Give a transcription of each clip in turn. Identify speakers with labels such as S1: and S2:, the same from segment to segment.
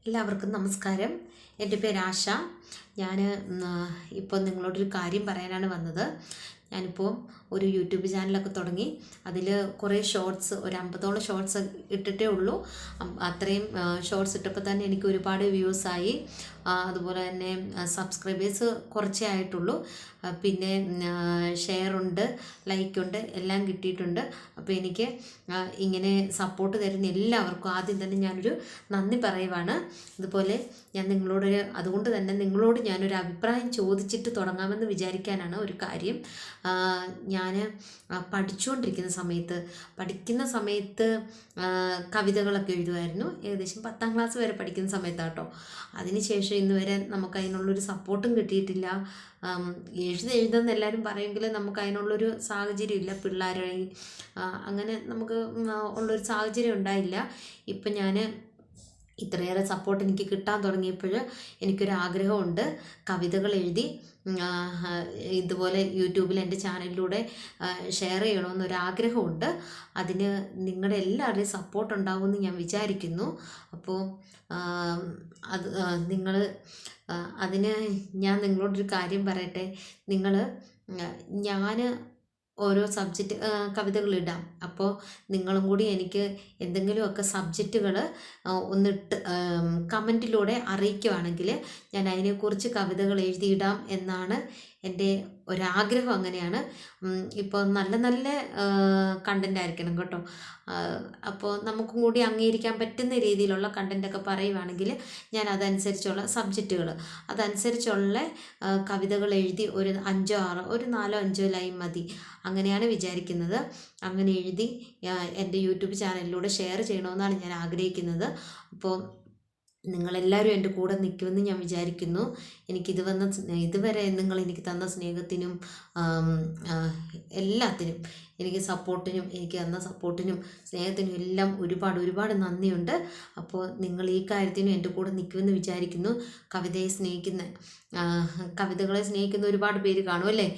S1: എല്ലാവർക്കും നമസ്കാരം. എൻ്റെ പേര് ആശ. ഞാൻ ഇപ്പോൾ നിങ്ങളോടൊരു കാര്യം പറയാനാണ് വന്നത്. ഞാനിപ്പോൾ ഒരു യൂട്യൂബ് ചാനലൊക്കെ തുടങ്ങി. അതിൽ കുറേ ഷോർട്സ്, ഒരു 50ഓളം ഷോർട്സ് ഇട്ടിട്ടേ ഉള്ളൂ. അത്രയും ഷോർട്സ് ഇട്ടപ്പോൾ തന്നെ എനിക്ക് ഒരുപാട് വ്യൂസായി. അതുപോലെ തന്നെ സബ്സ്ക്രൈബേഴ്സ് കുറച്ചേ ആയിട്ടുള്ളൂ. പിന്നെ ഷെയറുണ്ട്, ലൈക്കുണ്ട്, എല്ലാം കിട്ടിയിട്ടുണ്ട്. അപ്പോൾ എനിക്ക് ഇങ്ങനെ സപ്പോർട്ട് തരുന്ന എല്ലാവർക്കും ആദ്യം തന്നെ ഞാനൊരു നന്ദി പറയുവാണ്. അതുപോലെ അതുകൊണ്ട് തന്നെ നിങ്ങളോട് ഞാനൊരു അഭിപ്രായം ചോദിച്ചിട്ട് തുടങ്ങാമെന്ന് വിചാരിക്കാനാണ് ഒരു കാര്യം. ഞാൻ പഠിക്കുന്ന സമയത്ത് കവിതകളൊക്കെ എഴുതുമായിരുന്നു. ഏകദേശം 10ാം ക്ലാസ് വരെ പഠിക്കുന്ന സമയത്താണ് കേട്ടോ. അതിനുശേഷം ഇന്ന് വരെ നമുക്ക് അതിനുള്ളൊരു സപ്പോർട്ടും കിട്ടിയിട്ടില്ല. എഴുതുമെന്ന് എല്ലാവരും പറയുമെങ്കിൽ നമുക്ക് അതിനുള്ളൊരു സാഹചര്യം ഇല്ല. പിള്ളേരെ അങ്ങനെ നമുക്ക് ഉള്ളൊരു സാഹചര്യം ഉണ്ടായില്ല. ഇപ്പം ഞാൻ ഇത്രയേറെ സപ്പോർട്ട് എനിക്ക് കിട്ടാൻ തുടങ്ങിയപ്പോൾ എനിക്കൊരാഗ്രഹമുണ്ട്. കവിതകൾ എഴുതി ഇതുപോലെ യൂട്യൂബിൽ എൻ്റെ ചാനലിലൂടെ ഷെയർ ചെയ്യണമെന്നൊരാഗ്രഹമുണ്ട്. അതിന് നിങ്ങളുടെ എല്ലാവരുടെയും സപ്പോർട്ട് ഉണ്ടാകുമെന്ന് ഞാൻ വിചാരിക്കുന്നു. അപ്പോൾ അതിന് ഞാൻ നിങ്ങളോടൊരു കാര്യം പറയട്ടെ. ഞാൻ ഓരോ കവിതകളിടാം. അപ്പോൾ നിങ്ങളും കൂടി എനിക്ക് എന്തെങ്കിലുമൊക്കെ സബ്ജക്റ്റുകൾ ഒന്നിട്ട് കമൻറ്റിലൂടെ അറിയിക്കുവാണെങ്കിൽ ഞാൻ അതിനെക്കുറിച്ച് കവിതകൾ എഴുതിയിടാം എന്നാണ് എൻ്റെ ഒരാഗ്രഹം. അങ്ങനെയാണ്. ഇപ്പോൾ നല്ല നല്ല കണ്ടൻ്റ് ആയിരിക്കണം കേട്ടോ. അപ്പോൾ നമുക്കും കൂടി അംഗീകരിക്കാൻ പറ്റുന്ന രീതിയിലുള്ള കണ്ടൻ്റൊക്കെ പറയുവാണെങ്കിൽ ഞാൻ അതനുസരിച്ചുള്ള സബ്ജക്റ്റുകൾ അതനുസരിച്ചുള്ള കവിതകൾ എഴുതി ഒരു 4-5 ലൈൻ മതി. അങ്ങനെയാണ് വിചാരിക്കുന്നത്. അങ്ങനെ എഴുതി എൻ്റെ യൂട്യൂബ് ചാനലിലൂടെ ഷെയർ ചെയ്യണമെന്നാണ് ഞാൻ ആഗ്രഹിക്കുന്നത്. അപ്പോൾ നിങ്ങളെല്ലാവരും എൻ്റെ കൂടെ നിൽക്കുമെന്ന് ഞാൻ വിചാരിക്കുന്നു. ഇതുവരെ നിങ്ങൾ എനിക്ക് തന്ന സ്നേഹത്തിനും എല്ലാത്തിനും, എനിക്ക് തന്ന സപ്പോർട്ടിനും സ്നേഹത്തിനും എല്ലാം ഒരുപാട് നന്ദിയുണ്ട്. അപ്പോൾ നിങ്ങൾ ഈ കാര്യത്തിനും എൻ്റെ കൂടെ നിൽക്കുമെന്ന് വിചാരിക്കുന്നു. കവിതകളെ സ്നേഹിക്കുന്ന ഒരുപാട് പേര് കാണും അല്ലേ?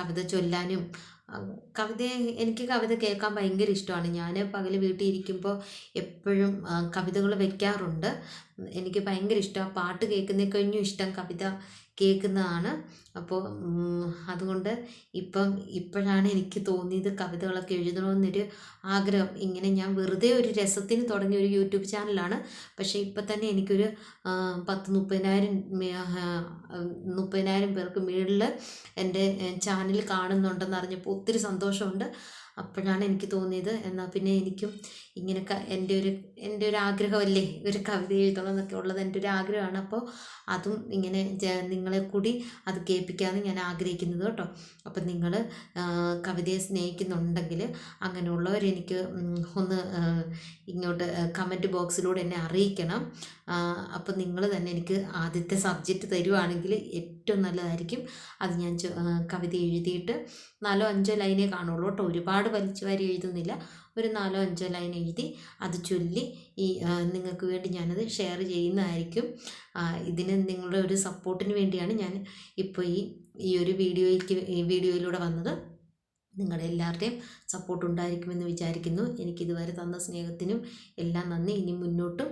S1: കവിത ചൊല്ലാനും എനിക്ക് കവിത കേൾക്കാൻ ഭയങ്കര ഇഷ്ടമാണ്. ഞാൻ പകൽ വീട്ടിൽ ഇരിക്കുമ്പോൾ എപ്പോഴും കവിതകൾ വയ്ക്കാറുണ്ട്. എനിക്ക് ഭയങ്കര ഇഷ്ടമാണ്. പാട്ട് കേൾക്കുന്നതിനേക്കഴിഞ്ഞും ഇഷ്ടം കവിത കേൾക്കുന്നതാണ്. അപ്പോൾ അതുകൊണ്ട് ഇപ്പോഴാണ് എനിക്ക് തോന്നിയത് കവിതകളൊക്കെ എഴുതണമെന്നൊരു ആഗ്രഹം. ഇങ്ങനെ ഞാൻ വെറുതെ ഒരു രസത്തിന് തുടങ്ങിയ ഒരു യൂട്യൂബ് ചാനലാണ്. പക്ഷേ ഇപ്പം തന്നെ എനിക്കൊരു 30,000 പേർക്ക് മുകളിൽ എൻ്റെ ചാനൽ കാണുന്നുണ്ടെന്ന് അറിഞ്ഞപ്പോൾ ഒത്തിരി സന്തോഷമുണ്ട്. അപ്പോഴാണ് എനിക്ക് തോന്നിയത് എന്നാൽ പിന്നെ എനിക്കും ഇങ്ങനെയൊക്കെ എൻ്റെ ഒരു ആഗ്രഹമല്ലേ, ഒരു കവിത എഴുതണം എന്നൊക്കെ ഉള്ളത് എൻ്റെ ഒരു ആഗ്രഹമാണ്. അപ്പോൾ അതും ഇങ്ങനെ നിങ്ങളെ കൂടി അത് കേൾപ്പിക്കാമെന്ന് ഞാൻ ആഗ്രഹിക്കുന്നത് കേട്ടോ. അപ്പം നിങ്ങൾ കവിതയെ സ്നേഹിക്കുന്നുണ്ടെങ്കിൽ അങ്ങനെയുള്ളവരെനിക്ക് ഒന്ന് ഇങ്ങോട്ട് കമൻറ്റ് ബോക്സിലൂടെ എന്നെ അറിയിക്കണം. അപ്പം നിങ്ങൾ തന്നെ എനിക്ക് ആദ്യത്തെ സബ്ജക്റ്റ് തരുവാണെങ്കിൽ ഏറ്റവും നല്ലതായിരിക്കും. അത് ഞാൻ കവിത എഴുതിയിട്ട് 4-5 ലൈനേ കാണുള്ളൂ കേട്ടോ. ഒരുപാട് വലിച്ചു വാരി എഴുതുന്നില്ല. ഒരു 4-5 ലൈൻ എഴുതി അത് ചൊല്ലി നിങ്ങൾക്ക് വേണ്ടി ഞാനത് ഷെയർ ചെയ്യുന്നതായിരിക്കും. ഇതിന് നിങ്ങളുടെ ഒരു സപ്പോർട്ടിന് വേണ്ടിയാണ് ഞാൻ ഇപ്പോൾ ഈ ഒരു വീഡിയോയിലൂടെ വന്നത്. നിങ്ങളുടെ എല്ലാവരുടെയും സപ്പോർട്ട് ഉണ്ടായിരിക്കുമെന്ന് വിചാരിക്കുന്നു. എനിക്കിതുവരെ തന്ന സ്നേഹത്തിനും എല്ലാം നന്ദി. ഇനി മുന്നോട്ടും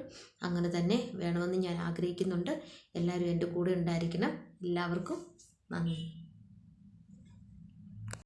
S1: അങ്ങനെ തന്നെ വേണമെന്ന് ഞാൻ ആഗ്രഹിക്കുന്നുണ്ട്. എല്ലാവരും എൻ്റെ കൂടെ ഉണ്ടായിരിക്കണം. എല്ലാവർക്കും നന്ദി.